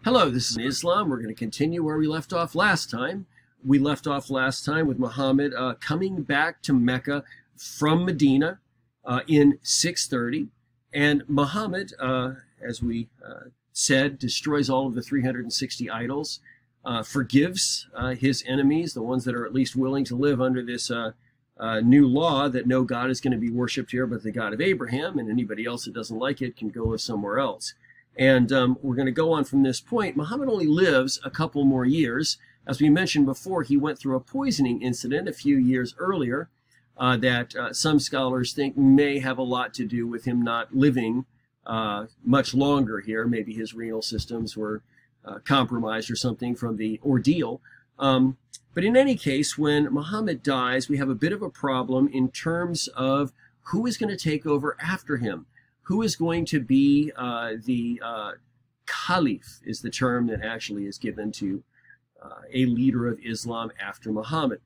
Hello, this is Islam. We're going to continue where we left off last time. We left off last time with Muhammad coming back to Mecca from Medina in 630. And Muhammad, as we said, destroys all of the 360 idols, forgives his enemies, the ones that are at least willing to live under this new law that no God is going to be worshipped here but the God of Abraham, and anybody else that doesn't like it can go live somewhere else. And we're going to go on from this point. Muhammad only lives a couple more years. As we mentioned before, he went through a poisoning incident a few years earlier that some scholars think may have a lot to do with him not living much longer here. Maybe his renal systems were compromised or something from the ordeal. But in any case, when Muhammad dies, we have a bit of a problem in terms of who is going to take over after him. Who is going to be the caliph is the term that actually is given to a leader of Islam after Muhammad.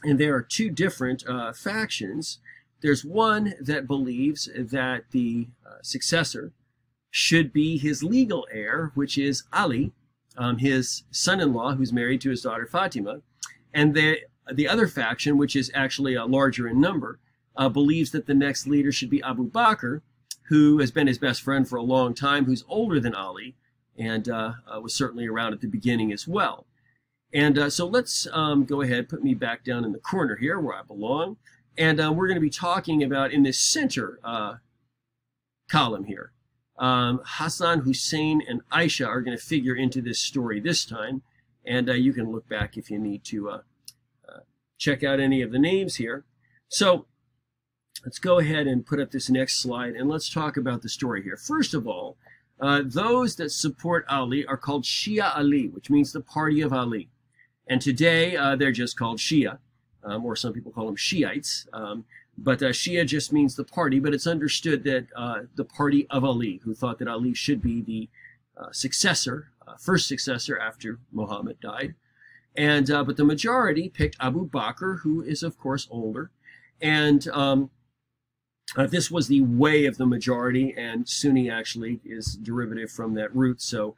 And there are two different factions. There's one that believes that the successor should be his legal heir, which is Ali, his son-in-law, who's married to his daughter Fatima. And the other faction, which is actually larger in number, believes that the next leader should be Abu Bakr, who has been his best friend for a long time, who's older than Ali, and was certainly around at the beginning as well. And so let's go ahead, put me back down in the corner here where I belong, and we're going to be talking about in this center column here. Hassan, Hussein, and Aisha are going to figure into this story this time, and you can look back if you need to check out any of the names here. So let's go ahead and put up this next slide, and let's talk about the story here. First of all, those that support Ali are called Shi'a Ali, which means the party of Ali. And today, they're just called Shi'a, or some people call them Shiites. But Shi'a just means the party, but it's understood that the party of Ali, who thought that Ali should be the successor, first successor after Muhammad died. And but the majority picked Abu Bakr, who is, of course, older. And this was the way of the majority, and Sunni actually is derivative from that root. So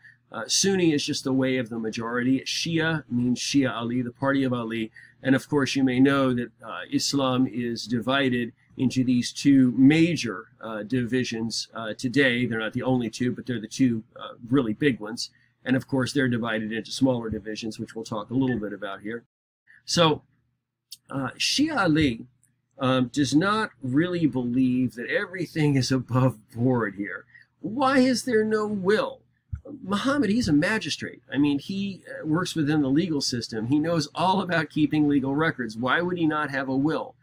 Sunni is just the way of the majority. Shia means Shia Ali, the party of Ali. And of course, you may know that Islam is divided into these two major divisions today. They're not the only two, but they're the two really big ones. And of course, they're divided into smaller divisions, which we'll talk a little bit about here. So Shia Ali does not really believe that everything is above board here. Why is there no will? Muhammad, he's a magistrate. I mean, he works within the legal system. He knows all about keeping legal records. Why would he not have a will?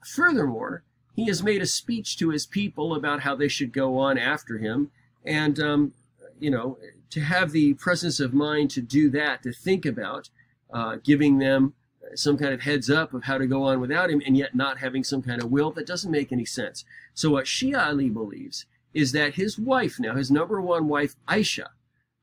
Furthermore, he has made a speech to his people about how they should go on after him. And, you know, to have the presence of mind to do that, to think about giving them some kind of heads up of how to go on without him, and yet not having some kind of will, that doesn't make any sense. So what Shia Ali believes is that his wife now, his number one wife, Aisha,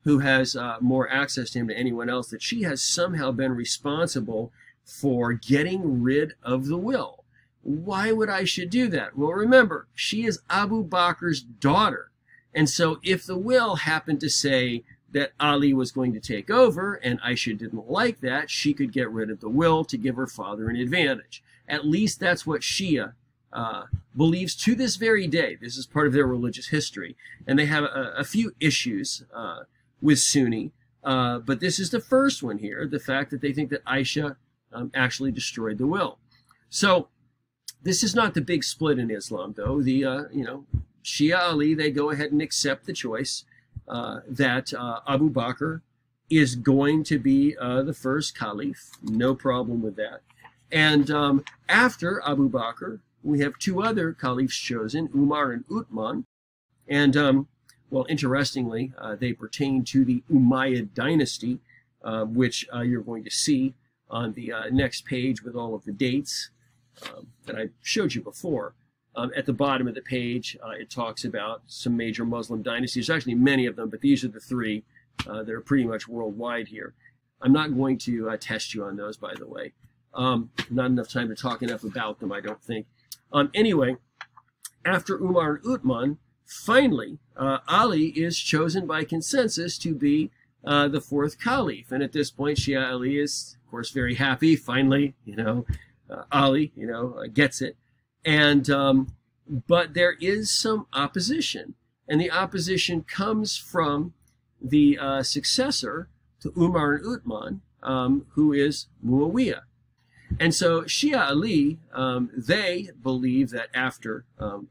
who has more access to him than anyone else, that she has somehow been responsible for getting rid of the will. Why would Aisha do that? Well, remember, she is Abu Bakr's daughter. And so if the will happened to say that Ali was going to take over, and Aisha didn't like that, she could get rid of the will to give her father an advantage. At least that's what Shia believes to this very day. This is part of their religious history. And they have a few issues with Sunni, but this is the first one here, the fact that they think that Aisha actually destroyed the will. So this is not the big split in Islam, though. The, you know, Shia Ali, they go ahead and accept the choice that Abu Bakr is going to be the first caliph. No problem with that. And after Abu Bakr, we have two other caliphs chosen, Umar and Uthman. And, well, interestingly, they pertain to the Umayyad dynasty, which you're going to see on the next page with all of the dates that I showed you before. At the bottom of the page, it talks about some major Muslim dynasties. There's actually many of them, but these are the three that are pretty much worldwide here. I'm not going to test you on those, by the way. Not enough time to talk enough about them, I don't think. Anyway, after Umar and Uthman, finally, Ali is chosen by consensus to be the fourth caliph. And at this point, Shia Ali is, of course, very happy. Finally, Ali, gets it. And but there is some opposition, and the opposition comes from the successor to Umar and Uthman, who is Muawiyah. And so Shia Ali, they believe that after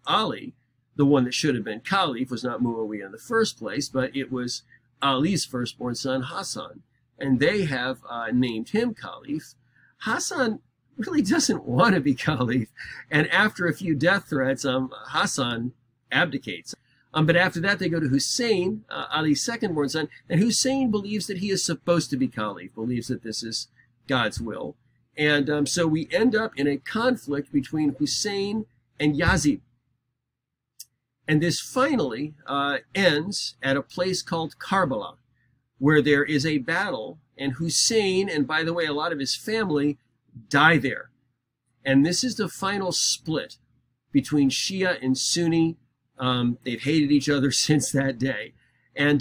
Ali, the one that should have been caliph was not Muawiyah in the first place, but it was Ali's firstborn son, Hassan. And they have named him caliph. Hassan really doesn't want to be caliph. And after a few death threats, Hassan abdicates. But after that, they go to Hussein, Ali's second-born son, and Hussein believes that he is supposed to be caliph, believes that this is God's will. And so we end up in a conflict between Hussein and Yazid. And this finally ends at a place called Karbala, where there is a battle, and Hussein, and by the way, a lot of his family, die there. And this is the final split between Shia and Sunni. They've hated each other since that day. And,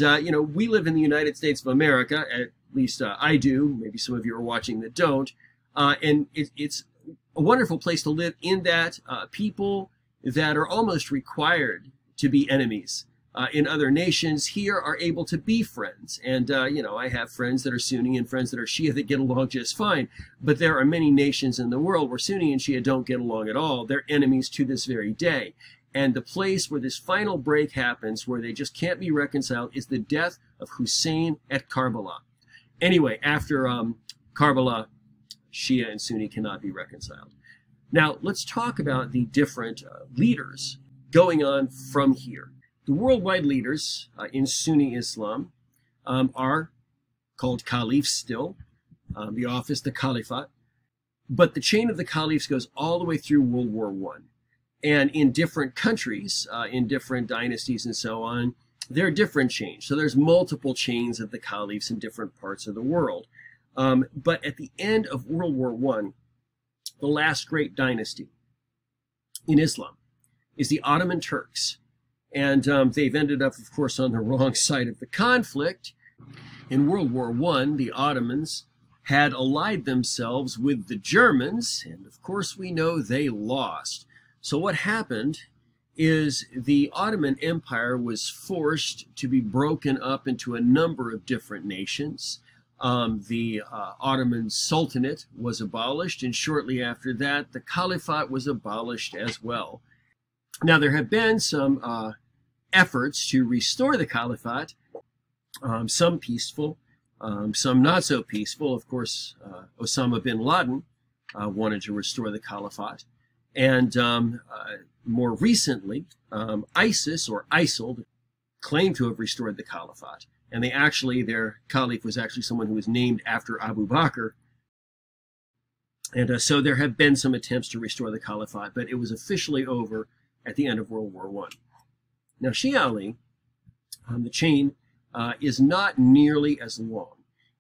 we live in the United States of America, at least I do, maybe some of you are watching that don't, and it's a wonderful place to live in that people that are almost required to be enemies in other nations here are able to be friends. And, I have friends that are Sunni and friends that are Shia that get along just fine. But there are many nations in the world where Sunni and Shia don't get along at all. They're enemies to this very day. And the place where this final break happens, where they just can't be reconciled, is the death of Hussein at Karbala. Anyway, after Karbala, Shia and Sunni cannot be reconciled. Now, let's talk about the different leaders going on from here. The worldwide leaders in Sunni Islam are called caliphs still, the office, the caliphate. But the chain of the caliphs goes all the way through World War I. And in different countries, in different dynasties and so on, there are different chains. So there's multiple chains of the caliphs in different parts of the world. But at the end of World War I, the last great dynasty in Islam is the Ottoman Turks. And they've ended up, of course, on the wrong side of the conflict. In World War I, the Ottomans had allied themselves with the Germans, and of course we know they lost. So what happened is the Ottoman Empire was forced to be broken up into a number of different nations. The Ottoman Sultanate was abolished, and shortly after that, the Caliphate was abolished as well. Now, there have been some efforts to restore the Caliphate, some peaceful, some not so peaceful. Of course, Osama bin Laden wanted to restore the Caliphate. And more recently, ISIS or ISIL claimed to have restored the Caliphate. And they actually, their caliph was actually someone who was named after Abu Bakr. And so there have been some attempts to restore the Caliphate, but it was officially over at the end of World War I. Now, Shia Ali, the chain, is not nearly as long.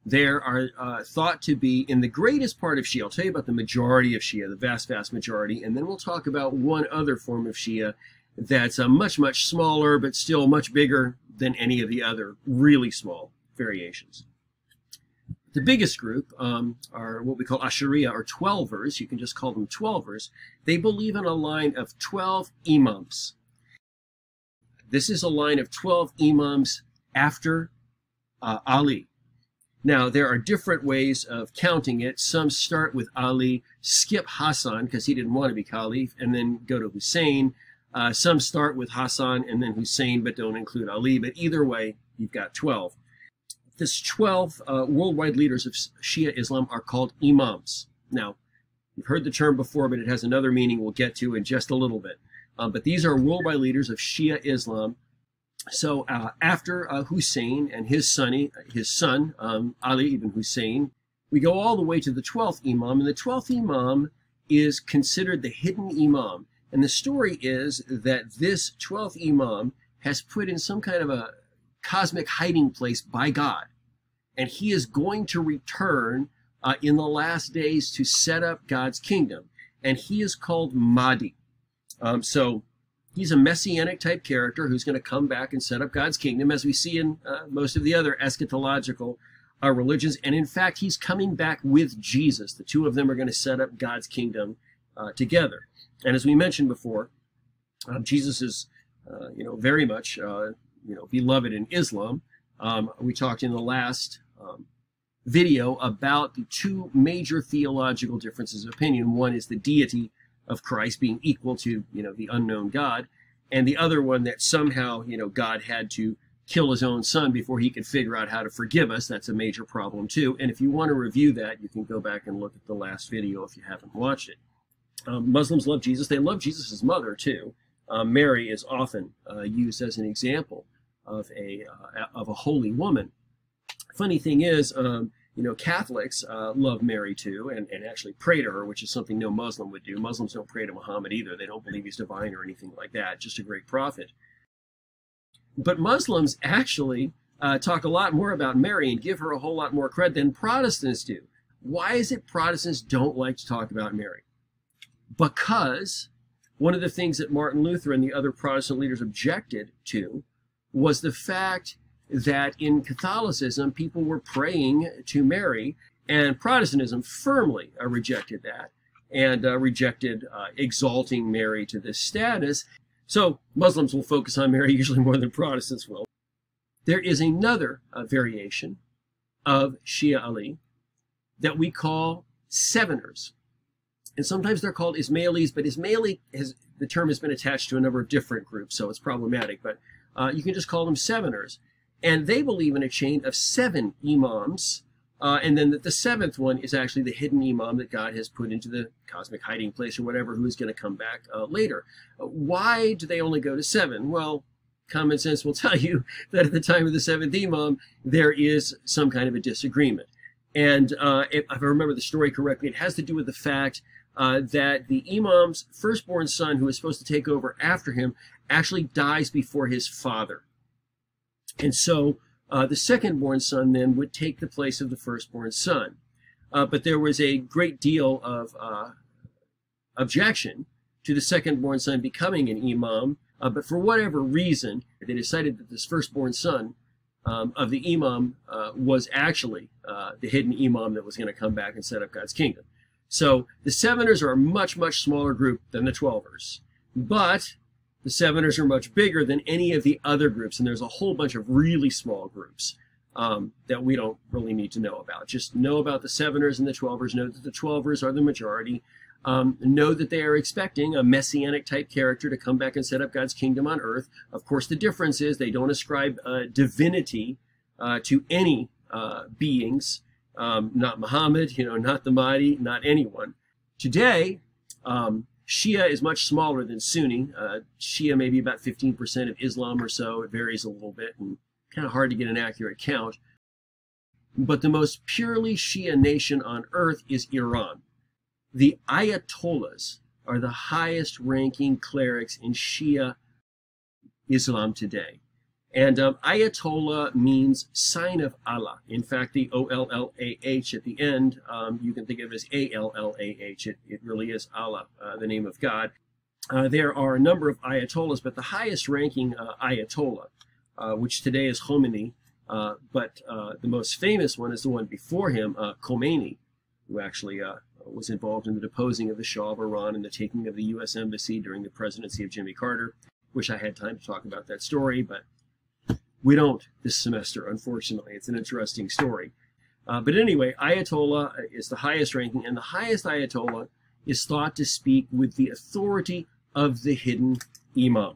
There are thought to be, in the greatest part of Shia, I'll tell you about the majority of Shia, the vast, vast majority, and then we'll talk about one other form of Shia that's much, much smaller, but still much bigger than any of the other really small variations. The biggest group are what we call Ashariya, or Twelvers. You can just call them Twelvers. They believe in a line of 12 Imams. This is a line of 12 Imams after Ali. Now, there are different ways of counting it. Some start with Ali, skip Hassan, because he didn't want to be caliph, and then go to Hussein. Some start with Hassan and then Hussein, but don't include Ali. But either way, you've got 12. This 12 worldwide leaders of Shia Islam are called Imams. Now, you've heard the term before, but it has another meaning we'll get to in just a little bit. But these are worldwide leaders of Shia Islam. So after Hussein and his son, Ali ibn Hussein, we go all the way to the 12th Imam. And the 12th Imam is considered the hidden Imam. And the story is that this 12th Imam has put in some kind of a cosmic hiding place by God. And he is going to return in the last days to set up God's kingdom. And he is called Mahdi. So He's a messianic type character who's going to come back and set up God's kingdom, as we see in most of the other eschatological religions. And in fact, he's coming back with Jesus. The two of them are going to set up God's kingdom together. And as we mentioned before, Jesus is, very much, beloved in Islam. We talked in the last video about the two major theological differences of opinion. One is the deity of Christ being equal to, the unknown God, and the other one that somehow, God had to kill his own son before he could figure out how to forgive us. That's a major problem too. And if you want to review that, you can go back and look at the last video if you haven't watched it. Muslims love Jesus. They love Jesus' mother too. Mary is often used as an example of a holy woman. Funny thing is, Catholics love Mary too, and actually pray to her, which is something no Muslim would do. Muslims don't pray to Muhammad either. They don't believe he's divine or anything like that, just a great prophet. But Muslims actually talk a lot more about Mary and give her a whole lot more credit than Protestants do. Why is it Protestants don't like to talk about Mary? Because one of the things that Martin Luther and the other Protestant leaders objected to was the fact that in Catholicism, people were praying to Mary, and Protestantism firmly rejected that and rejected exalting Mary to this status. So Muslims will focus on Mary usually more than Protestants will. There is another variation of Shia Ali that we call Seveners. And sometimes they're called Ismailis, but Ismaili, the term has been attached to a number of different groups, so it's problematic. But you can just call them Seveners. And they believe in a chain of 7 imams, and then that the 7th one is actually the hidden imam that God has put into the cosmic hiding place or whatever, who is going to come back later. Why do they only go to 7? Well, common sense will tell you that at the time of the 7th imam, there is some kind of a disagreement. And if I remember the story correctly, it has to do with the fact that the imam's firstborn son, who is supposed to take over after him, actually dies before his father. And so the second-born son then would take the place of the firstborn son. But there was a great deal of objection to the second-born son becoming an imam. But for whatever reason, they decided that this firstborn son of the imam was actually the hidden imam that was going to come back and set up God's kingdom. So the Seveners are a much, much smaller group than the Twelvers. But the Seveners are much bigger than any of the other groups, and there's a whole bunch of really small groups that we don't really need to know about. Just know about the Seveners and the Twelvers. Know that the Twelvers are the majority. Know that they are expecting a messianic type character to come back and set up God's kingdom on earth. Of course, the difference is they don't ascribe divinity to any beings, not Muhammad, not the Mahdi, not anyone. Today, Shia is much smaller than Sunni. Shia may be about 15% of Islam or so. It varies a little bit and kind of hard to get an accurate count. But the most purely Shia nation on earth is Iran. The Ayatollahs are the highest ranking clerics in Shia Islam today. And Ayatollah means sign of Allah. In fact, the O-L-L-A-H at the end, you can think of it as A-L-L-A-H. It really is Allah, the name of God. There are a number of Ayatollahs, but the highest ranking Ayatollah, which today is Khomeini, but the most famous one is the one before him, Khomeini, who actually was involved in the deposing of the Shah of Iran and the taking of the U.S. Embassy during the presidency of Jimmy Carter. Wish I had time to talk about that story, but we don't this semester, unfortunately. It's an interesting story. But anyway, Ayatollah is the highest ranking, and the highest Ayatollah is thought to speak with the authority of the hidden imam.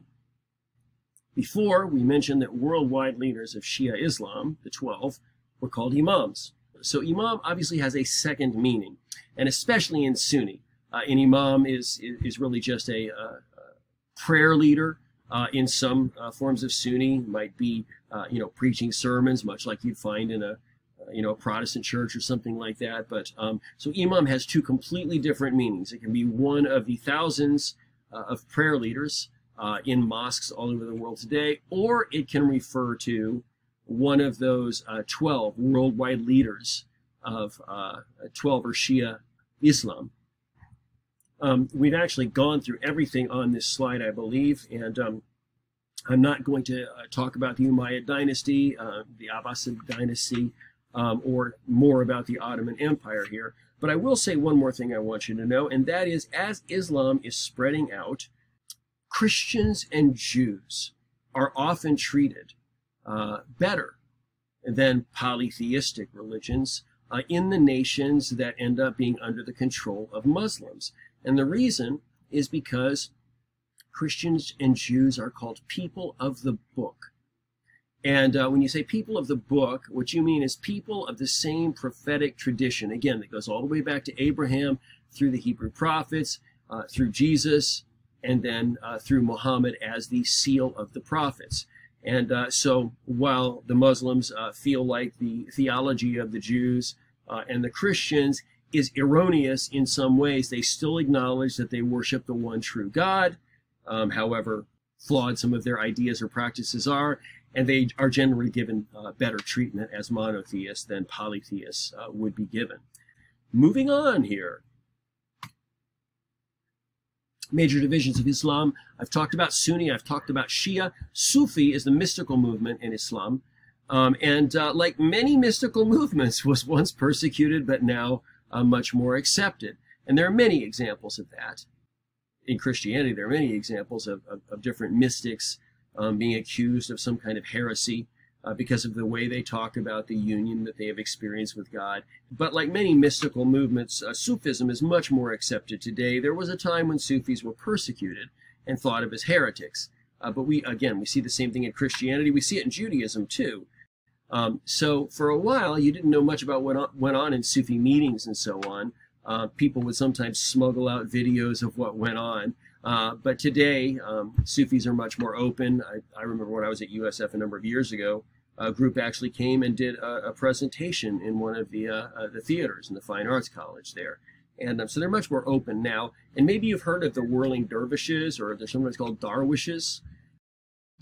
Before, we mentioned that worldwide leaders of Shia Islam, the 12, were called imams. So imam obviously has a second meaning, and especially in Sunni. An imam is really just a prayer leader. In some forms of Sunni, might be, preaching sermons, much like you'd find in a Protestant church or something like that. But so imam has two completely different meanings. It can be one of the thousands of prayer leaders in mosques all over the world today, or it can refer to one of those 12 worldwide leaders of 12 or Shia Islam. We've actually gone through everything on this slide, I believe, and I'm not going to talk about the Umayyad dynasty, the Abbasid dynasty, or more about the Ottoman Empire here. But I will say one more thing I want you to know, and that is, as Islam is spreading out, Christians and Jews are often treated better than polytheistic religions in the nations that end up being under the control of Muslims. And the reason is because Christians and Jews are called people of the book. And when you say people of the book, what you mean is people of the same prophetic tradition. Again, that goes all the way back to Abraham, through the Hebrew prophets, through Jesus, and then through Muhammad as the seal of the prophets. And so while the Muslims feel like the theology of the Jews and the Christians is erroneous in some ways, they still acknowledge that they worship the one true God, however flawed some of their ideas or practices are, and they are generally given better treatment as monotheists than polytheists would be given. Moving on here. Major divisions of Islam. I've talked about Sunni, I've talked about Shia. Sufi is the mystical movement in Islam. Like many mystical movements, was once persecuted, but now much more accepted. And there are many examples of that. In Christianity, there are many examples of different mystics being accused of some kind of heresy because of the way they talk about the union that they have experienced with God. But like many mystical movements, Sufism is much more accepted today. There was a time when Sufis were persecuted and thought of as heretics. But we see the same thing in Christianity. We see it in Judaism too. So for a while, you didn't know much about what went on in Sufi meetings and so on. People would sometimes smuggle out videos of what went on. But today, Sufis are much more open. I remember when I was at USF a number of years ago, a group actually came and did a presentation in one of the theaters in the Fine Arts College there. And so they're much more open now. And maybe you've heard of the whirling dervishes, or they're sometimes called darwishes.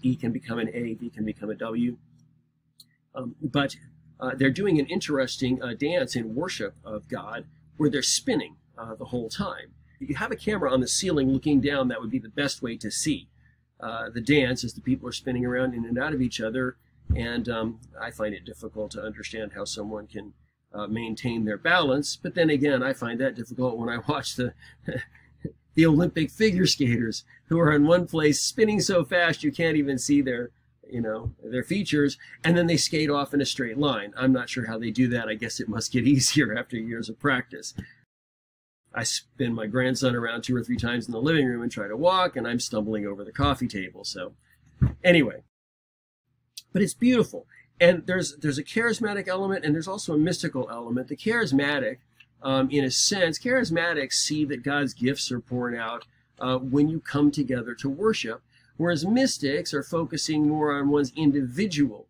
E can become an A, V can become a W. But they're doing an interesting dance in worship of God where they're spinning the whole time. If you have a camera on the ceiling looking down, that would be the best way to see the dance as the people are spinning around in and out of each other. And I find it difficult to understand how someone can maintain their balance. But then again, I find that difficult when I watch the the Olympic figure skaters who are in one place spinning so fast you can't even see their features, and then they skate off in a straight line. I'm not sure how they do that. I guess it must get easier after years of practice. I spin my grandson around 2 or 3 times in the living room and try to walk, and I'm stumbling over the coffee table. So anyway, but it's beautiful. And there's a charismatic element, and there's also a mystical element. The charismatic, in a sense, charismatics see that God's gifts are poured out when you come together to worship, whereas mystics are focusing more on one's individual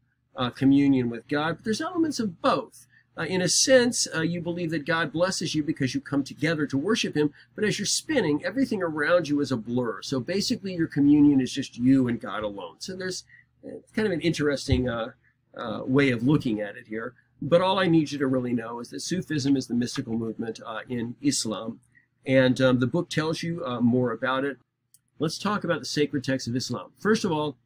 communion with God. But there's elements of both. In a sense, you believe that God blesses you because you come together to worship him, but as you're spinning, everything around you is a blur. So basically your communion is just you and God alone. So there's kind of an interesting way of looking at it here. But all I need you to really know is that Sufism is the mystical movement in Islam, and the book tells you more about it. Let's talk about the sacred texts of Islam. First of all,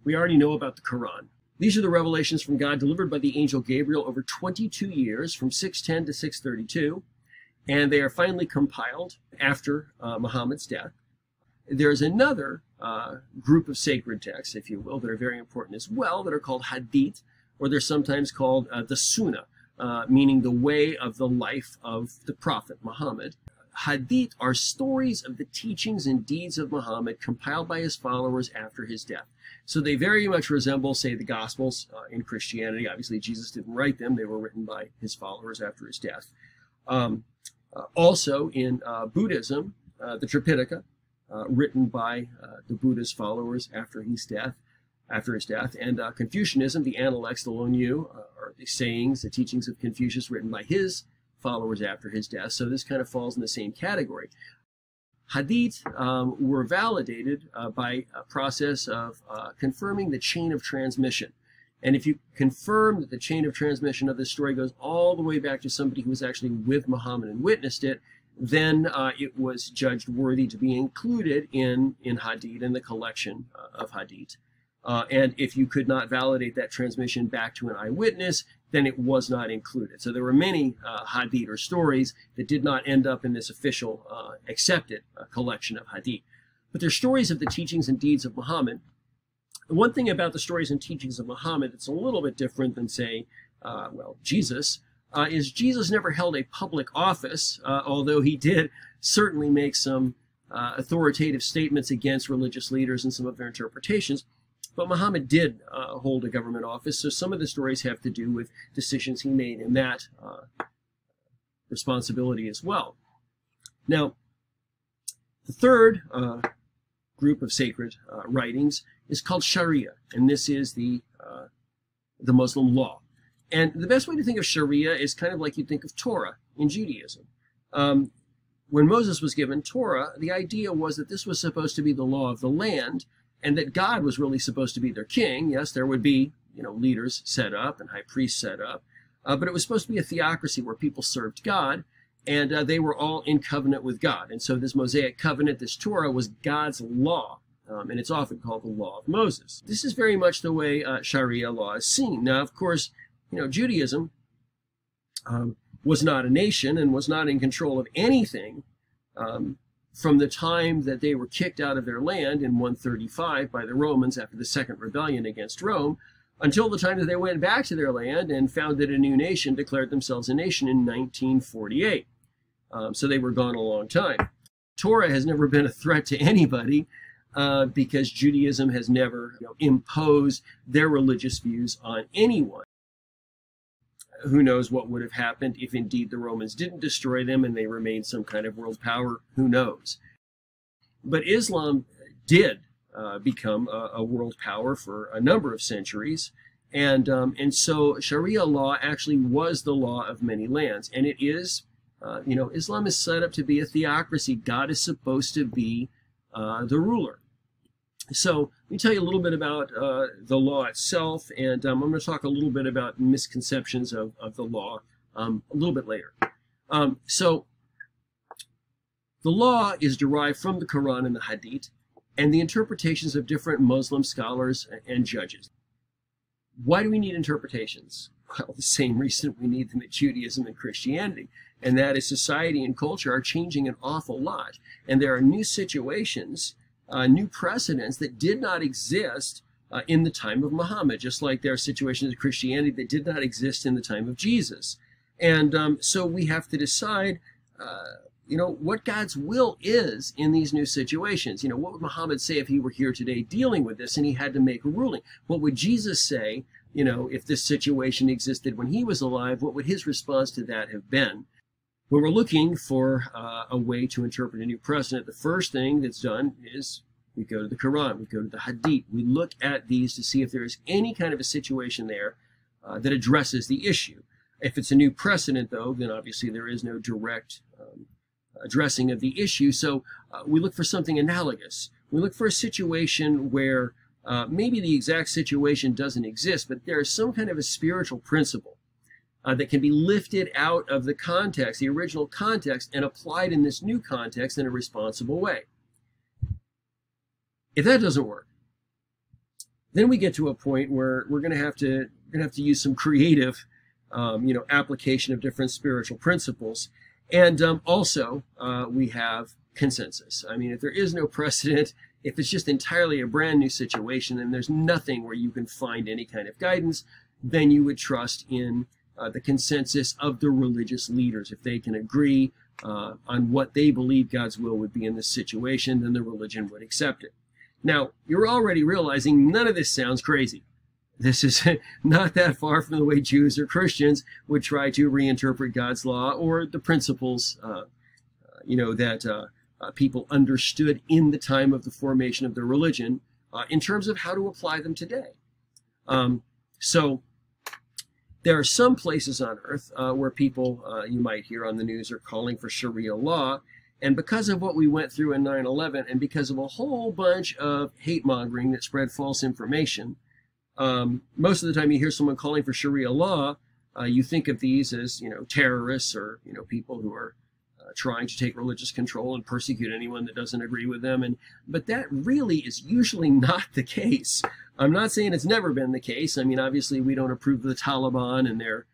we already know about the Quran. These are the revelations from God delivered by the angel Gabriel over 22 years, from 610 to 632, and they are finally compiled after Muhammad's death. There's another group of sacred texts, if you will, that are very important as well, that are called hadith, or they're sometimes called the Sunnah, meaning the way of the life of the Prophet Muhammad. Hadith are stories of the teachings and deeds of Muhammad compiled by his followers after his death. So they very much resemble, say, the Gospels in Christianity. Obviously, Jesus didn't write them. They were written by his followers after his death. Also in Buddhism, the Tripitaka, written by the Buddha's followers after his death. And Confucianism, the Analects, the Lonyu, are the sayings, the teachings of Confucius written by his followers after his death. So this kind of falls in the same category. Hadith were validated by a process of confirming the chain of transmission. And if you confirm that the chain of transmission of this story goes all the way back to somebody who was actually with Muhammad and witnessed it, then it was judged worthy to be included in hadith, in the collection of hadith. And if you could not validate that transmission back to an eyewitness, then it was not included. So there were many hadith or stories that did not end up in this official accepted collection of hadith. But they're stories of the teachings and deeds of Muhammad. One thing about the stories and teachings of Muhammad that's a little bit different than, say, Jesus, is Jesus never held a public office, although he did certainly make some authoritative statements against religious leaders and some of their interpretations. But Muhammad did hold a government office, so some of the stories have to do with decisions he made in that responsibility as well. Now, the third group of sacred writings is called Sharia, and this is the Muslim law. And the best way to think of Sharia is kind of like you'd think of Torah in Judaism. When Moses was given Torah, the idea was that this was supposed to be the law of the land, and that God was really supposed to be their king. Yes, there would be, leaders set up and high priests set up, but it was supposed to be a theocracy where people served God, and they were all in covenant with God. And so this Mosaic covenant, this Torah, was God's law, and it's often called the law of Moses. This is very much the way Sharia law is seen. Now, of course, Judaism was not a nation and was not in control of anything from the time that they were kicked out of their land in 135 by the Romans after the Second Rebellion against Rome, until the time that they went back to their land and founded a new nation, declared themselves a nation in 1948. So they were gone a long time. Torah has never been a threat to anybody because Judaism has never imposed their religious views on anyone. Who knows what would have happened if indeed the Romans didn't destroy them and they remained some kind of world power? Who knows? But Islam did become a world power for a number of centuries, and so Sharia law actually was the law of many lands, and it is, Islam is set up to be a theocracy. God is supposed to be the ruler. So let me tell you a little bit about the law itself, and I'm going to talk a little bit about misconceptions of the law a little bit later. So the law is derived from the Quran and the Hadith, and the interpretations of different Muslim scholars and judges. Why do we need interpretations? Well, the same reason we need them at Judaism and Christianity, and that is society and culture are changing an awful lot, and there are new situations, new precedents that did not exist in the time of Muhammad, just like there are situations in Christianity that did not exist in the time of Jesus. And so we have to decide, what God's will is in these new situations. What would Muhammad say if he were here today dealing with this and he had to make a ruling? What would Jesus say, if this situation existed when he was alive? What would his response to that have been? When we're looking for a way to interpret a new precedent, the first thing that's done is we go to the Quran, we go to the Hadith, we look at these to see if there is any kind of a situation there that addresses the issue. If it's a new precedent, though, then obviously there is no direct addressing of the issue, so we look for something analogous. We look for a situation where maybe the exact situation doesn't exist, but there is some kind of a spiritual principle that can be lifted out of the context, the original context, and applied in this new context in a responsible way. If that doesn't work, then we get to a point where we're going to have to use some creative, application of different spiritual principles, and also we have consensus. I mean, if there is no precedent, if it's just entirely a brand new situation, and there's nothing where you can find any kind of guidance, then you would trust in the consensus of the religious leaders. If they can agree on what they believe God's will would be in this situation, then the religion would accept it. Now, you're already realizing none of this sounds crazy. This is not that far from the way Jews or Christians would try to reinterpret God's law or the principles, that people understood in the time of the formation of their religion in terms of how to apply them today. So there are some places on earth where people, you might hear on the news, are calling for Sharia law. And because of what we went through in 9/11, and because of a whole bunch of hate-mongering that spread false information, most of the time you hear someone calling for Sharia law, you think of these as, terrorists or, people who are trying to take religious control and persecute anyone that doesn't agree with them. But that really is usually not the case. I'm not saying it's never been the case. I mean, obviously, we don't approve of the Taliban and their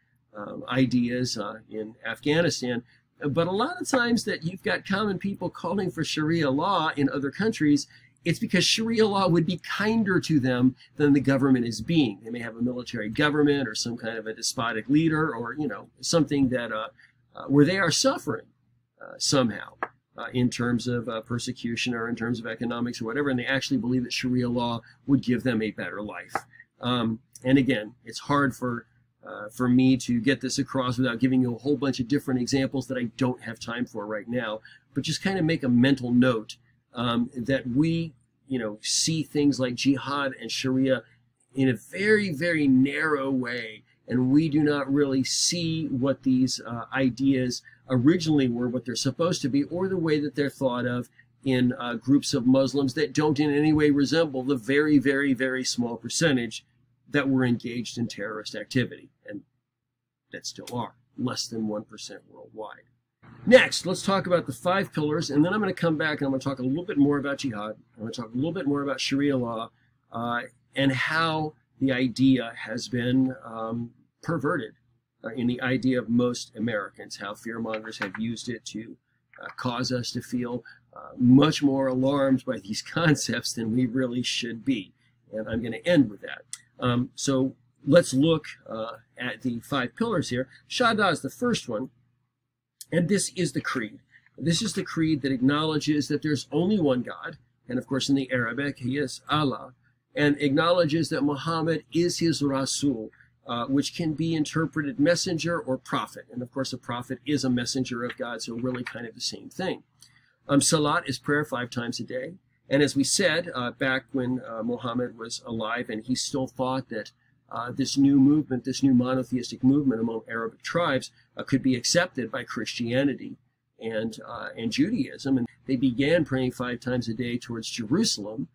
ideas in Afghanistan. But a lot of times that you've got common people calling for Sharia law in other countries, it's because Sharia law would be kinder to them than the government is being. They may have a military government or some kind of a despotic leader, or, you know, something that where they are suffering somehow in terms of persecution or in terms of economics or whatever, and they actually believe that Sharia law would give them a better life. And again, it's hard for me to get this across without giving you a whole bunch of different examples that I don't have time for right now, but just kind of make a mental note that we, you know, see things like jihad and Sharia in a very, very narrow way, and we do not really see what these ideas originally were, what they're supposed to be, or the way that they're thought of in groups of Muslims that don't in any way resemble the very, very, very small percentage that were engaged in terrorist activity, and that still are, less than 1% worldwide. Next, let's talk about the 5 pillars, and then I'm going to come back and I'm going to talk a little bit more about jihad. I'm going to talk a little bit more about Sharia law and how the idea has been perverted in the idea of most Americans, how fearmongers have used it to cause us to feel much more alarmed by these concepts than we really should be. And I'm going to end with that. So let's look at the 5 pillars here. Shahada is the first one. And this is the creed. This is the creed that acknowledges that there's only one God, and of course in the Arabic he is Allah, and acknowledges that Muhammad is his Rasul, which can be interpreted messenger or prophet. And of course a prophet is a messenger of God, so really kind of the same thing. Salat is prayer 5 times a day. And as we said back when Muhammad was alive, and he still thought that this new movement, this new monotheistic movement among Arabic tribes could be accepted by Christianity and Judaism. And they began praying 5 times a day towards Jerusalem,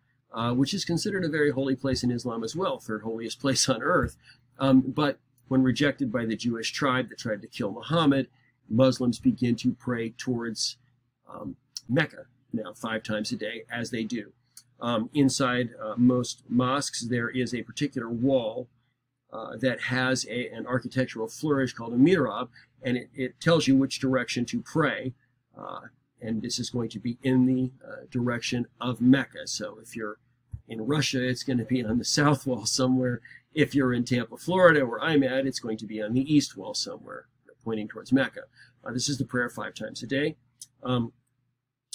which is considered a very holy place in Islam as well, 3rd holiest place on earth. But when rejected by the Jewish tribe that tried to kill Muhammad, Muslims begin to pray towards Mecca now 5 times a day, as they do. Inside most mosques, there is a particular wall that has an architectural flourish called a mihrab, and it tells you which direction to pray, and this is going to be in the direction of Mecca. So if you're in Russia, it's going to be on the south wall somewhere. If you're in Tampa, Florida, where I'm at, it's going to be on the east wall somewhere, pointing towards Mecca. This is the prayer 5 times a day. I'm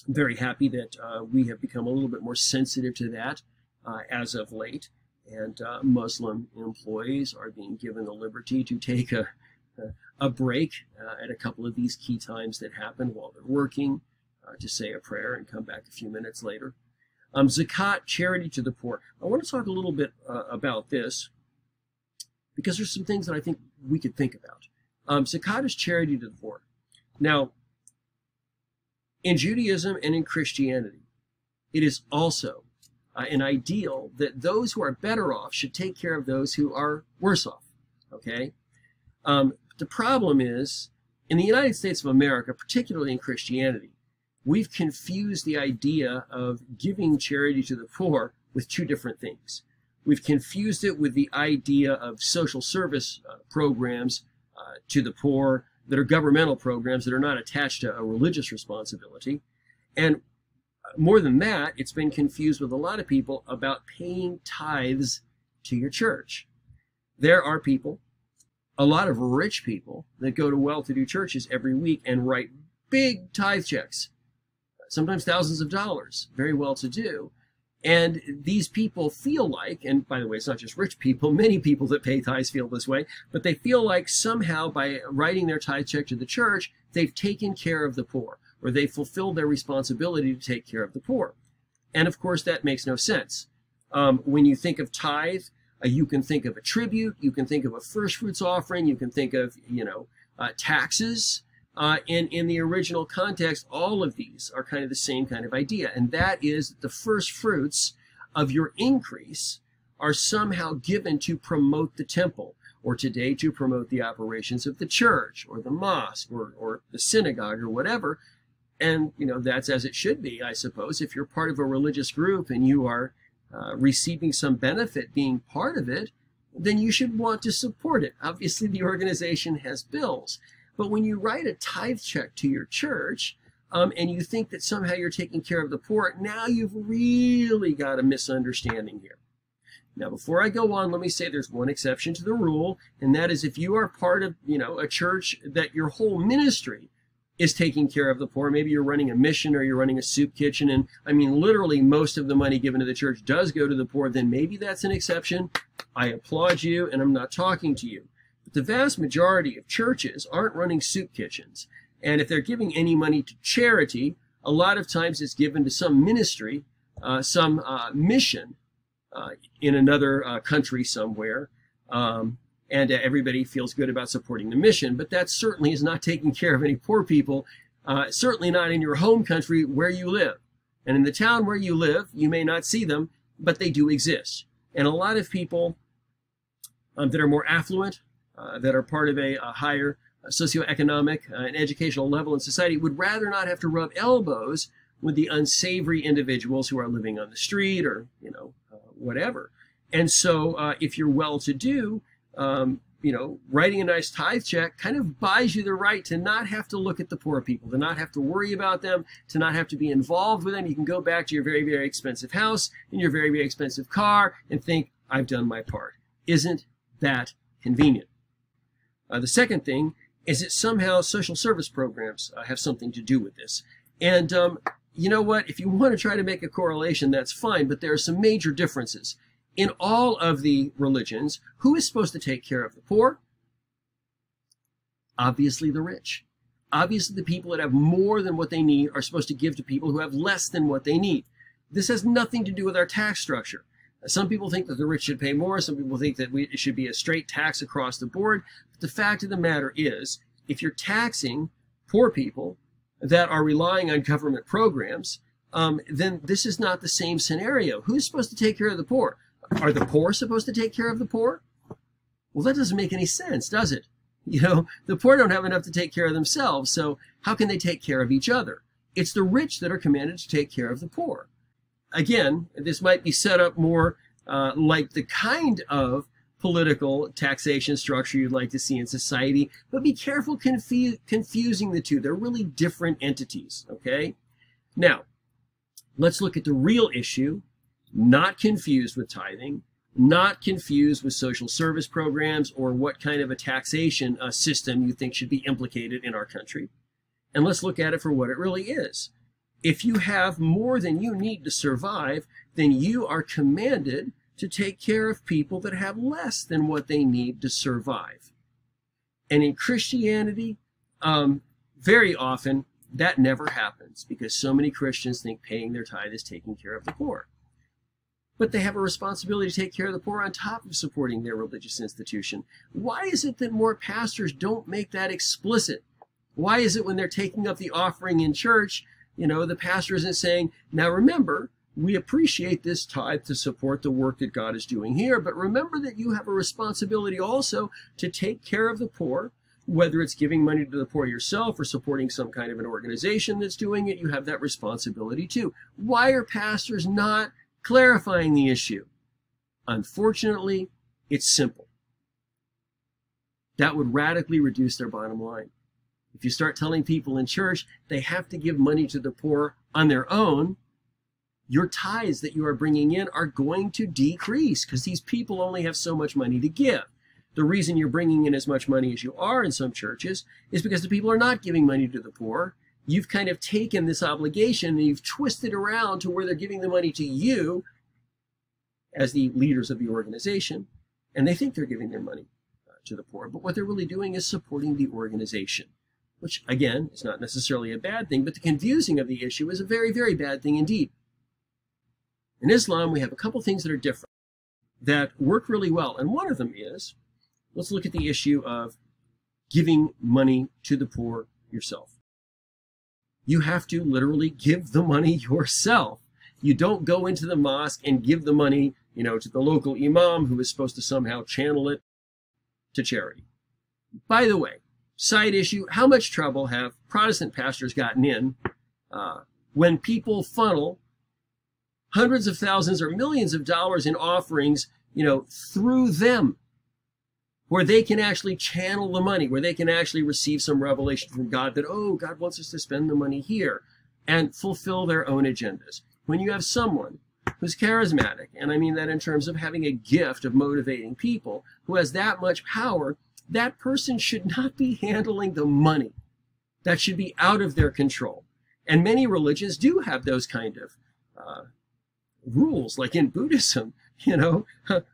very happy that we have become a little bit more sensitive to that as of late. And Muslim employees are being given the liberty to take a break at a couple of these key times that happen while they're working, to say a prayer and come back a few minutes later. Zakat, charity to the poor. I want to talk a little bit about this because there's some things that I think we could think about. Zakat is charity to the poor. Now, in Judaism and in Christianity, it is also an ideal that those who are better off should take care of those who are worse off, okay? The problem is, in the United States of America, particularly in Christianity, we've confused the idea of giving charity to the poor with 2 different things. We've confused it with the idea of social service programs to the poor that are governmental programs that are not attached to a religious responsibility. And more than that, it's been confused with a lot of people about paying tithes to your church. There are people, a lot of rich people, that go to well-to-do churches every week and write big tithe checks, sometimes thousands of dollars, very well-to-do. And these people feel like, and by the way, it's not just rich people, many people that pay tithes feel this way, but they feel like somehow by writing their tithe check to the church, they've taken care of the poor, or they fulfilled their responsibility to take care of the poor. And of course, that makes no sense. When you think of tithe, you can think of a tribute, you can think of a first fruits offering, you can think of, taxes. In the original context, all of these are kind of the same kind of idea, and that is that the first fruits of your increase are somehow given to promote the temple, or today to promote the operations of the church or the mosque or the synagogue or whatever. And, you know, that's as it should be, I suppose. If you're part of a religious group and you are receiving some benefit being part of it, then you should want to support it. Obviously, the organization has bills. But when you write a tithe check to your church, and you think that somehow you're taking care of the poor, now you've really got a misunderstanding here. Now, before I go on, let me say there's one exception to the rule, and that is if you are part of, you know, a church that your whole ministry is taking care of the poor. Maybe you're running a mission or you're running a soup kitchen, and I mean, literally most of the money given to the church does go to the poor, then maybe that's an exception. I applaud you, and I'm not talking to you. But the vast majority of churches aren't running soup kitchens. And if they're giving any money to charity, a lot of times it's given to some ministry, some mission in another country somewhere. And everybody feels good about supporting the mission. But that certainly is not taking care of any poor people, certainly not in your home country where you live. And in the town where you live, you may not see them, but they do exist. And a lot of people that are more affluent, that are part of a higher socioeconomic and educational level in society would rather not have to rub elbows with the unsavory individuals who are living on the street or, you know, whatever. And so if you're well-to-do, you know, writing a nice tithe check kind of buys you the right to not have to look at the poor people, to not have to worry about them, to not have to be involved with them. You can go back to your very, very expensive house and your very, very expensive car and think, I've done my part. Isn't that convenient? The second thing is that somehow social service programs have something to do with this. And you know what? If you want to try to make a correlation, that's fine, but there are some major differences. In all of the religions, who is supposed to take care of the poor? Obviously the rich. Obviously the people that have more than what they need are supposed to give to people who have less than what they need. This has nothing to do with our tax structure. Some people think that the rich should pay more. Some people think that it should be a straight tax across the board. But the fact of the matter is, if you're taxing poor people that are relying on government programs, then this is not the same scenario. Who's supposed to take care of the poor? Are the poor supposed to take care of the poor? Well, that doesn't make any sense, does it? You know, the poor don't have enough to take care of themselves, so how can they take care of each other? It's the rich that are commanded to take care of the poor. Again, this might be set up more like the kind of political taxation structure you'd like to see in society, but be careful confusing the two. They're really different entities, okay? Now, let's look at the real issue, not confused with tithing, not confused with social service programs or what kind of a taxation system you think should be implicated in our country. And let's look at it for what it really is. If you have more than you need to survive, then you are commanded to take care of people that have less than what they need to survive. And in Christianity, very often that never happens because so many Christians think paying their tithe is taking care of the poor. But they have a responsibility to take care of the poor on top of supporting their religious institution. Why is it that more pastors don't make that explicit? Why is it when they're taking up the offering in church, you know, the pastor isn't saying, now remember, we appreciate this tithe to support the work that God is doing here, but remember that you have a responsibility also to take care of the poor, whether it's giving money to the poor yourself or supporting some kind of an organization that's doing it, you have that responsibility too. Why are pastors not clarifying the issue? Unfortunately, it's simple. That would radically reduce their bottom line. If you start telling people in church they have to give money to the poor on their own, your tithes that you are bringing in are going to decrease because these people only have so much money to give. The reason you're bringing in as much money as you are in some churches is because the people are not giving money to the poor. You've kind of taken this obligation and you've twisted around to where they're giving the money to you as the leaders of the organization, and they think they're giving their money to the poor. But what they're really doing is supporting the organization, which, again, is not necessarily a bad thing, but the confusing of the issue is a very, very bad thing indeed. In Islam, we have a couple things that are different that work really well, and one of them is, let's look at the issue of giving money to the poor yourself. You have to literally give the money yourself. You don't go into the mosque and give the money, you know, to the local imam who is supposed to somehow channel it to charity. By the way, side issue, how much trouble have Protestant pastors gotten in when people funnel hundreds of thousands or millions of dollars in offerings, through them, where they can actually channel the money, where they can actually receive some revelation from God that, oh, God wants us to spend the money here, and fulfill their own agendas. When you have someone who's charismatic, and I mean that in terms of having a gift of motivating people, who has that much power, that person should not be handling the money. That should be out of their control. And many religions do have those kind of rules, like in Buddhism,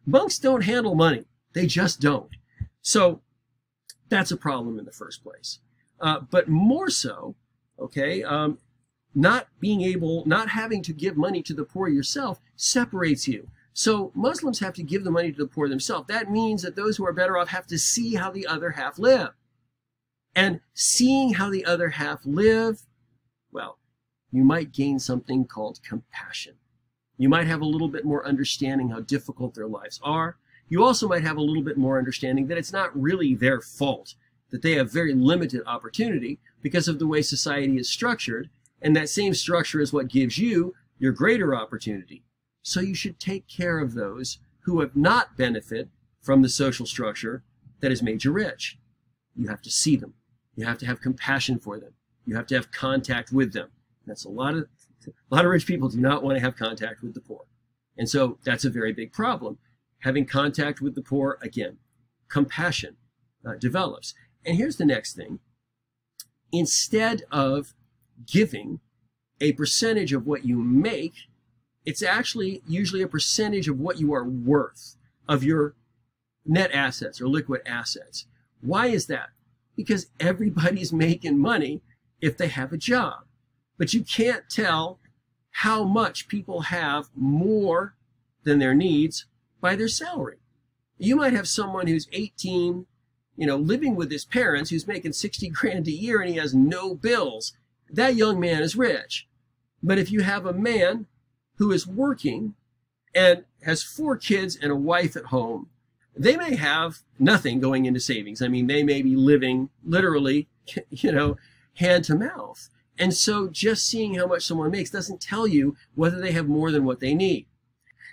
monks don't handle money. They just don't. So that's a problem in the first place. But more so, not having to give money to the poor yourself separates you. So Muslims have to give the money to the poor themselves. That means that those who are better off have to see how the other half live. And seeing how the other half live, well, you might gain something called compassion. You might have a little bit more understanding how difficult their lives are. You also might have a little bit more understanding that it's not really their fault, that they have very limited opportunity because of the way society is structured, and that same structure is what gives you your greater opportunity. So you should take care of those who have not benefited from the social structure that has made you rich. You have to see them. You have to have compassion for them. You have to have contact with them. That's a lot of rich people do not want to have contact with the poor. And so that's a very big problem. Having contact with the poor, again, compassion develops. And here's the next thing. Instead of giving a percentage of what you make, it's actually usually a percentage of what you are worth, of your net assets or liquid assets. Why is that? Because everybody's making money if they have a job. But you can't tell how much people have more than their needs by their salary. You might have someone who's 18, living with his parents, who's making 60 grand a year and he has no bills. That young man is rich. But if you have a man who is working and has 4 kids and a wife at home, they may have nothing going into savings. I mean, they may be living literally, hand to mouth. And so just seeing how much someone makes doesn't tell you whether they have more than what they need.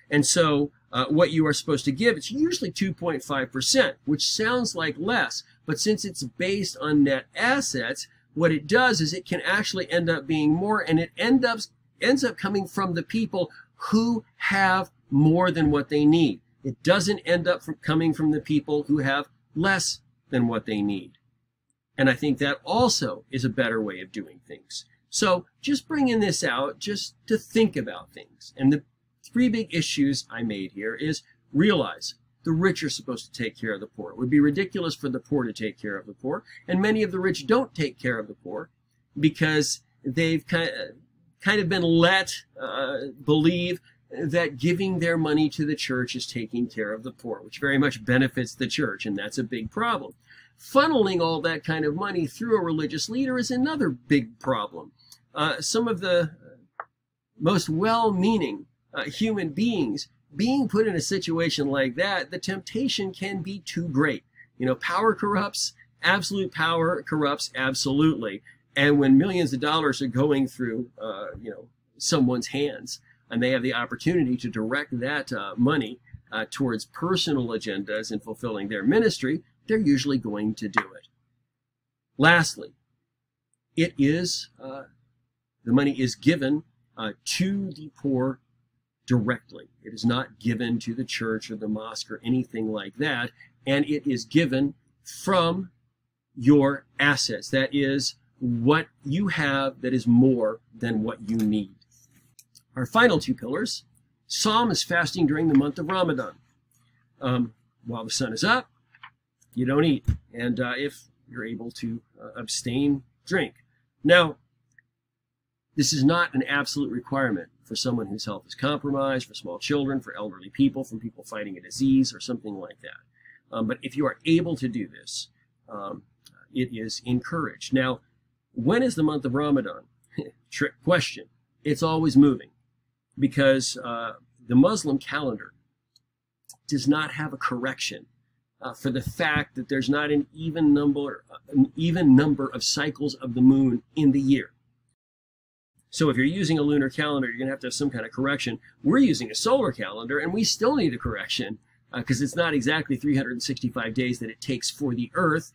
And so what you are supposed to give, it's usually 2.5%, which sounds like less. But since it's based on net assets, what it does is it can actually end up being more, and it ends up coming from the people who have more than what they need. It doesn't end up coming from the people who have less than what they need. And I think that also is a better way of doing things. So just bringing this out just to think about things. And the 3 big issues I made here is realize the rich are supposed to take care of the poor. It would be ridiculous for the poor to take care of the poor. And many of the rich don't take care of the poor because they've kind of been let believe that giving their money to the church is taking care of the poor, which very much benefits the church, and that's a big problem. Funneling all that kind of money through a religious leader is another big problem. Some of the most well-meaning human beings being put in a situation like that, the temptation can be too great. Power corrupts, absolute power corrupts absolutely. And when millions of dollars are going through, someone's hands, and they have the opportunity to direct that money towards personal agendas and fulfilling their ministry, they're usually going to do it. Lastly, the money is given to the poor directly. It is not given to the church or the mosque or anything like that, and it is given from your assets. That is what you have that is more than what you need. Our final 2 pillars. Psalm is fasting during the month of Ramadan. While the sun is up, you don't eat. And if you're able to abstain, drink. Now, this is not an absolute requirement for someone whose health is compromised, for small children, for elderly people, for people fighting a disease, or something like that. But if you are able to do this, it is encouraged. Now, when is the month of Ramadan? Trick question. It's always moving, because the Muslim calendar does not have a correction for the fact that there's not an even number of cycles of the moon in the year. So if you're using a lunar calendar, you're going to have some kind of correction. We're using a solar calendar, and we still need a correction because it's not exactly 365 days that it takes for the Earth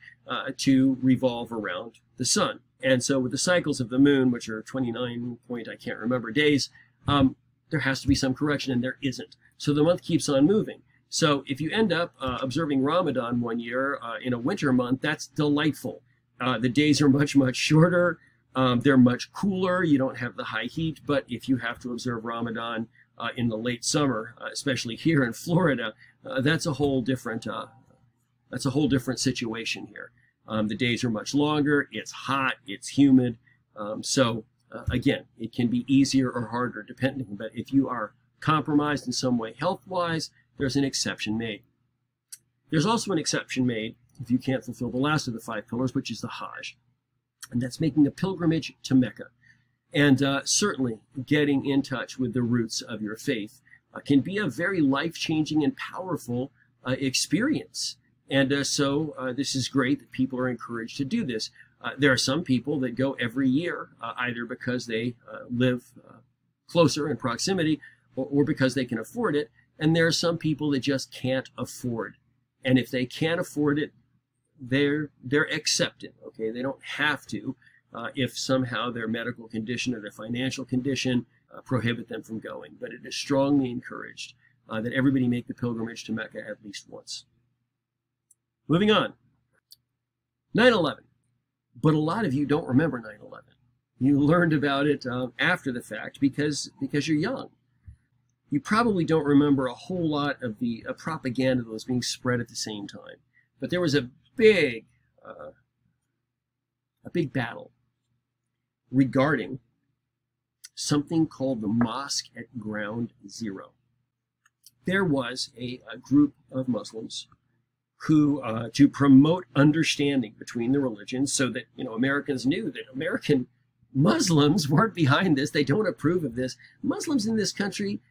to revolve around the sun. And so with the cycles of the moon, which are 29 point, I can't remember, days, there has to be some correction, and there isn't. So the month keeps on moving. So if you end up observing Ramadan one year in a winter month, that's delightful. The days are much, much shorter. They're much cooler. You don't have the high heat. But if you have to observe Ramadan in the late summer, especially here in Florida, that's a whole different situation here. The days are much longer. It's hot. It's humid. Again, it can be easier or harder depending. But if you are compromised in some way health-wise, there's an exception made. There's also an exception made if you can't fulfill the last of the 5 pillars, which is the Hajj. And that's making a pilgrimage to Mecca. And certainly getting in touch with the roots of your faith can be a very life-changing and powerful experience. And so this is great that people are encouraged to do this. There are some people that go every year, either because they live closer in proximity or because they can afford it. And there are some people that just can't afford. And if they can't afford it, they're accepted, okay? They don't have to if somehow their medical condition or their financial condition prohibit them from going. But it is strongly encouraged that everybody make the pilgrimage to Mecca at least once. Moving on. 9/11. But a lot of you don't remember 9/11. You learned about it after the fact because you're young. You probably don't remember a whole lot of the propaganda that was being spread at the same time. But there was a big battle regarding something called the Mosque at Ground Zero. There was a group of Muslims who, to promote understanding between the religions, so that Americans knew that American Muslims weren't behind this. They don't approve of this. Muslims in this country,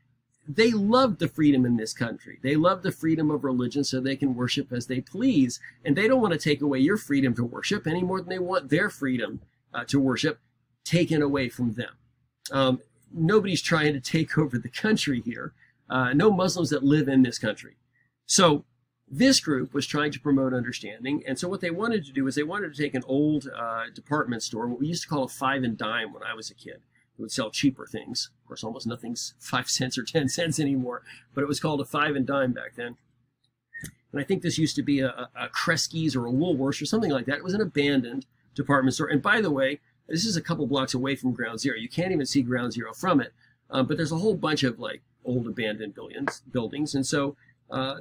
they love the freedom in this country. They love the freedom of religion so they can worship as they please. And they don't want to take away your freedom to worship any more than they want their freedom to worship taken away from them. Nobody's trying to take over the country here. No Muslims that live in this country. So this group was trying to promote understanding. And so what they wanted to do is they wanted to take an old department store, what we used to call a 5 and dime when I was a kid. It would sell cheaper things. Of course, almost nothing's 5 cents or 10 cents anymore, but it was called a 5 and dime back then. And I think this used to be a Kresge's or a Woolworths or something like that. It was an abandoned department store. And by the way, this is a couple blocks away from Ground Zero. You can't even see Ground Zero from it, but there's a whole bunch of like old abandoned buildings. And so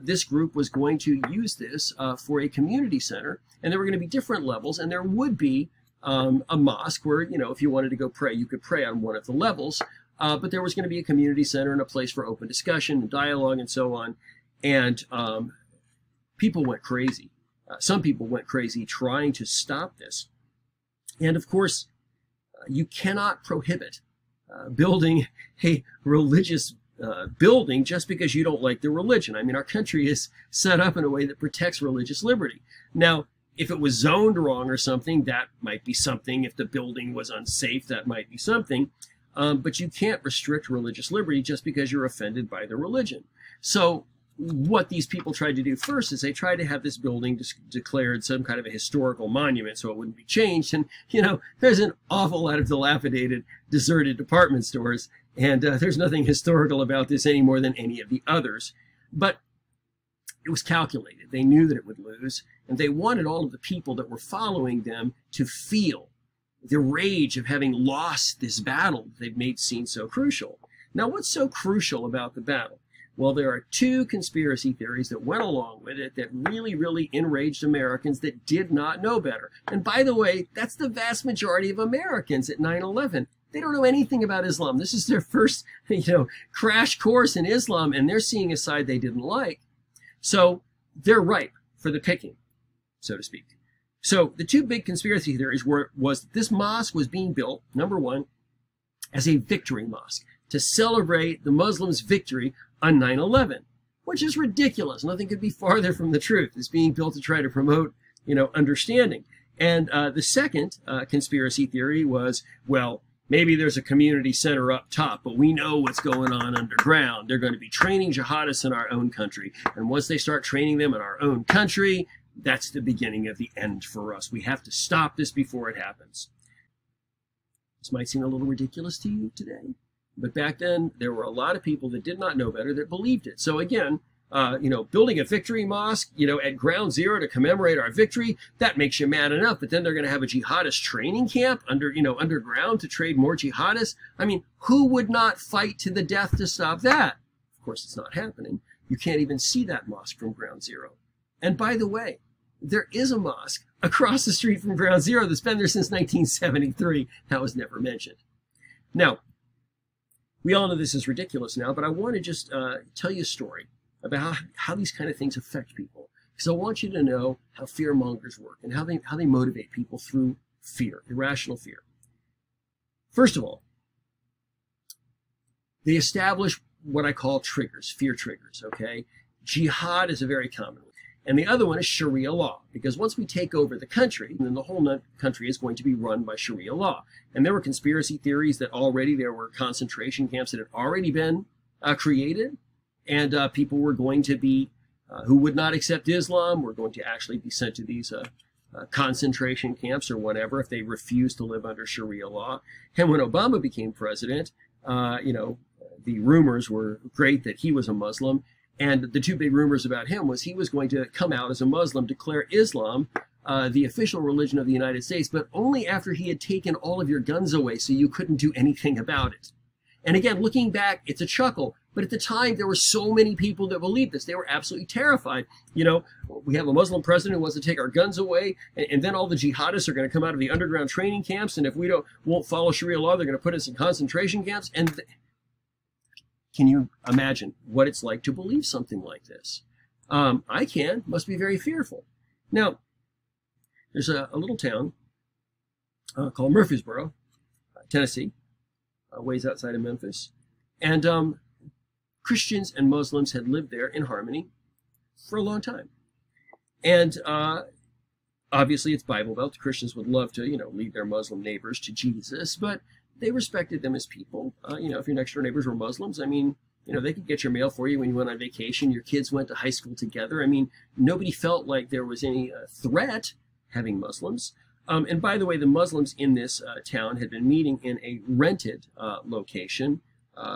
this group was going to use this for a community center, and there were going to be different levels, and there would be a mosque where, if you wanted to go pray, you could pray on one of the levels. But there was going to be a community center and a place for open discussion and dialogue and so on. And people went crazy. Some people went crazy trying to stop this. And of course, you cannot prohibit building a religious building just because you don't like the religion. I mean, our country is set up in a way that protects religious liberty. Now, if it was zoned wrong or something, that might be something. If the building was unsafe, that might be something. But you can't restrict religious liberty just because you're offended by the religion. So what these people tried to do first is they tried to have this building declared some kind of a historical monument so it wouldn't be changed. And, there's an awful lot of dilapidated, deserted department stores. And there's nothing historical about this any more than any of the others. But it was calculated. They knew that it would lose. And they wanted all of the people that were following them to feel the rage of having lost this battle they've made seem so crucial. Now, what's so crucial about the battle? Well, there are 2 conspiracy theories that went along with it that really, really enraged Americans that did not know better. And by the way, that's the vast majority of Americans at 9/11. They don't know anything about Islam. This is their first, crash course in Islam, and they're seeing a side they didn't like. So they're ripe for the picking, so to speak. So the 2 big conspiracy theories was that this mosque was being built, number 1, as a victory mosque to celebrate the Muslims' victory on 9/11. which is ridiculous. Nothing could be farther from the truth. It's being built to try to promote, understanding. And the second conspiracy theory was, well, maybe there's a community center up top, but we know what's going on underground. They're going to be training jihadists in our own country. And once they start training them in our own country, that's the beginning of the end for us. We have to stop this before it happens. This might seem a little ridiculous to you today, but back then there were a lot of people that did not know better that believed it. So again, building a victory mosque, at ground zero to commemorate our victory, that makes you mad enough. But then they're going to have a jihadist training camp underground to train more jihadists. I mean, who would not fight to the death to stop that? Of course, it's not happening. You can't even see that mosque from ground zero. And by the way, there is a mosque across the street from ground zero that's been there since 1973. That was never mentioned. Now, we all know this is ridiculous now, but I want to just tell you a story about how these kind of things affect people. Because I want you to know how fear mongers work and how they motivate people through fear, irrational fear. First of all, they establish what I call triggers, fear triggers, okay? Jihad is a very common one. And the other one is Sharia law, because once we take over the country, then the whole country is going to be run by Sharia law. And there were conspiracy theories that already there were concentration camps that had already been created, and people were going to be, who would not accept Islam, were going to actually be sent to these concentration camps or whatever if they refused to live under Sharia law. And when Obama became president, the rumors were great that he was a Muslim. And the two big rumors about him was he was going to come out as a Muslim, declare Islam the official religion of the United States, but only after he had taken all of your guns away so you couldn't do anything about it. And again, looking back, it's a chuckle. But at the time, there were so many people that believed this. They were absolutely terrified. We have a Muslim president who wants to take our guns away, and then all the jihadists are going to come out of the underground training camps, and if we won't follow Sharia law, they're going to put us in concentration camps. And can you imagine what it's like to believe something like this? I can. Must be very fearful. Now, there's a little town called Murfreesboro, Tennessee, ways outside of Memphis. And Christians and Muslims had lived there in harmony for a long time. And obviously, it's Bible Belt. Christians would love to, lead their Muslim neighbors to Jesus, but they respected them as people. If your next door neighbors were Muslims, I mean, they could get your mail for you when you went on vacation. Your kids went to high school together. I mean, nobody felt like there was any threat having Muslims. And by the way, the Muslims in this town had been meeting in a rented location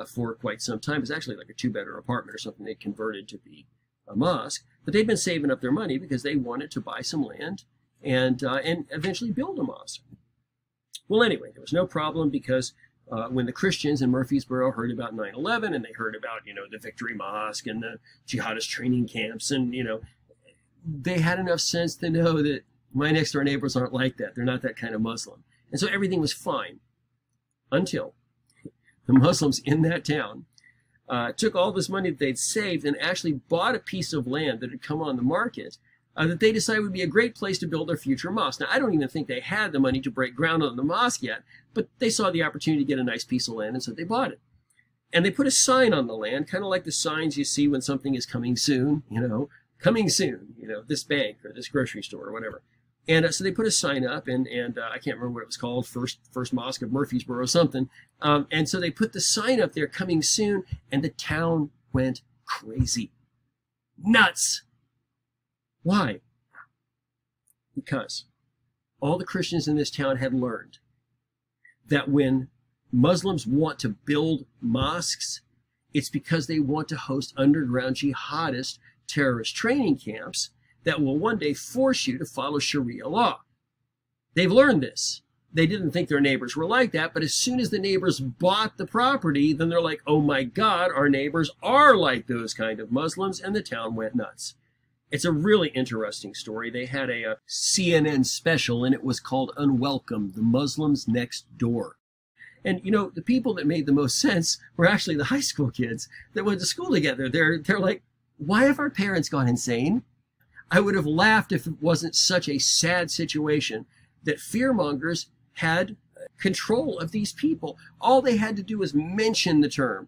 for quite some time. It's actually like a two-bedroom apartment or something they converted to be a mosque. But they've been saving up their money because they wanted to buy some land and eventually build a mosque. Well, anyway, there was no problem because when the Christians in Murfreesboro heard about 9/11 and they heard about, the Victory Mosque and the jihadist training camps and, they had enough sense to know that my next door neighbors aren't like that. They're not that kind of Muslim. And so everything was fine until the Muslims in that town took all this money that they'd saved and actually bought a piece of land that had come on the market that they decided would be a great place to build their future mosque. Now, I don't even think they had the money to break ground on the mosque yet, but they saw the opportunity to get a nice piece of land, and so they bought it. And they put a sign on the land, kind of like the signs you see when something is coming soon, coming soon, this bank or this grocery store or whatever. And so they put a sign up, and I can't remember what it was called, First Mosque of Murfreesboro or something. And so they put the sign up there, coming soon, and the town went crazy. Nuts. Why? Because all the Christians in this town had learned that when Muslims want to build mosques, it's because they want to host underground jihadist terrorist training camps that will one day force you to follow Sharia law. They've learned this. They didn't think their neighbors were like that, but as soon as the neighbors bought the property, then they're like, oh my God, our neighbors are like those kind of Muslims, and the town went nuts. It's a really interesting story. They had a CNN special, and it was called Unwelcome, the Muslims Next Door. And, the people that made the most sense were actually the high school kids that went to school together. They're like, why have our parents gone insane? I would have laughed if it wasn't such a sad situation that fearmongers had control of these people. All they had to do was mention the term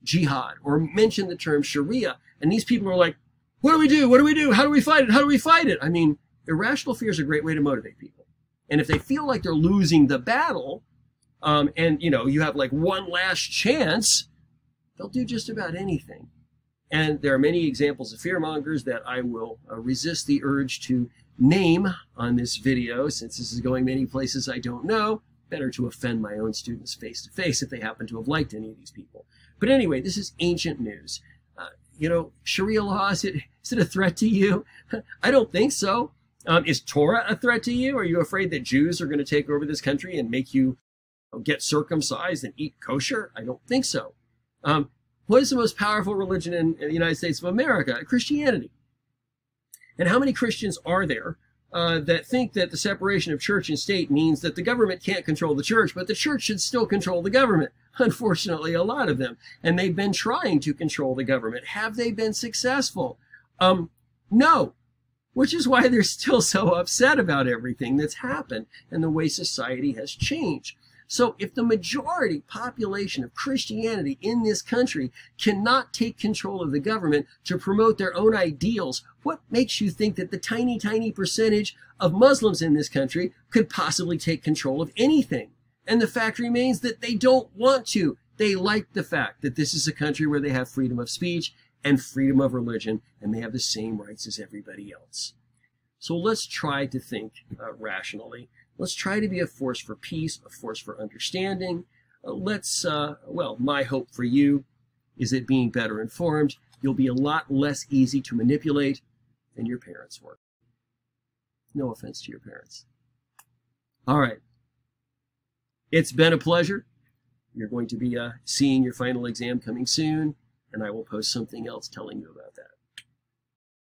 jihad or mention the term Sharia. And these people are like, what do we do? What do we do? How do we fight it? How do we fight it? I mean, irrational fear is a great way to motivate people. And if they feel like they're losing the battle, and, you know, you have like one last chance, they'll do just about anything. And there are many examples of fearmongers that I will resist the urge to name on this video, since this is going many places I don't know. Better to offend my own students face to face if they happen to have liked any of these people. But anyway, this is ancient news. You know, Sharia law, is it a threat to you? I don't think so. Is Torah a threat to you? Are you afraid that Jews are going to take over this country and make you get circumcised and eat kosher? I don't think so. What is the most powerful religion in the United States of America? Christianity. And how many Christians are there that think that the separation of church and state means that the government can't control the church, but the church should still control the government? Unfortunately, a lot of them. And they've been trying to control the government. Have they been successful? No. Which is why they're still so upset about everything that's happened and the way society has changed. So if the majority population of Christianity in this country cannot take control of the government to promote their own ideals, what makes you think that the tiny, tiny percentage of Muslims in this country could possibly take control of anything? And the fact remains that they don't want to. They like the fact that this is a country where they have freedom of speech and freedom of religion, and they have the same rights as everybody else. So let's try to think rationally. Let's try to be a force for peace, a force for understanding. Well, my hope for you is that being better informed, you'll be a lot less easy to manipulate than your parents were. No offense to your parents. All right. It's been a pleasure. You're going to be seeing your final exam coming soon, and I will post something else telling you about that.